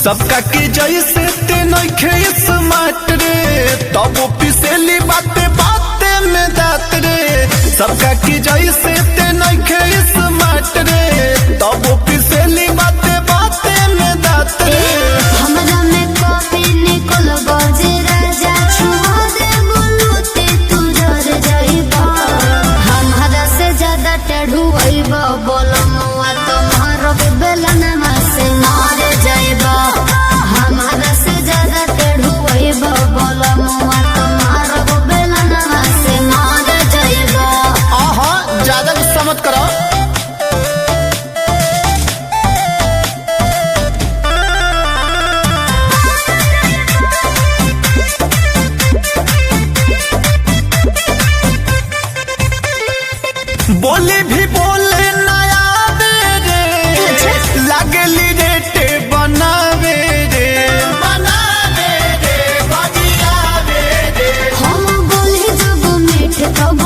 सबका की जैसे ते नइखे स्मार्ट रे तब पिसेली बाते बाते में दात रे। सबका की जैसे ते नइखे स्मार्ट रे तब पिसेली बाते बाते में दात रे। हमरा में कॉफी निकल बजे राजा छुआ दे बोलूते तू डर जाइबा। हमरा से ज्यादा टेढ़ू आइबा बोलमुआ तुम्हारो बेलना से मार जाइबा। हमरा से ज्यादा टेढ़ू आइबा बोलमुआ तुम्हारो बेलना से मार जाइबा। आहा ज्यादा गुस्सा मत करो। बोली भी बोले नया रे लागली रेटे बनावे रे हम बोली जब मीठ तब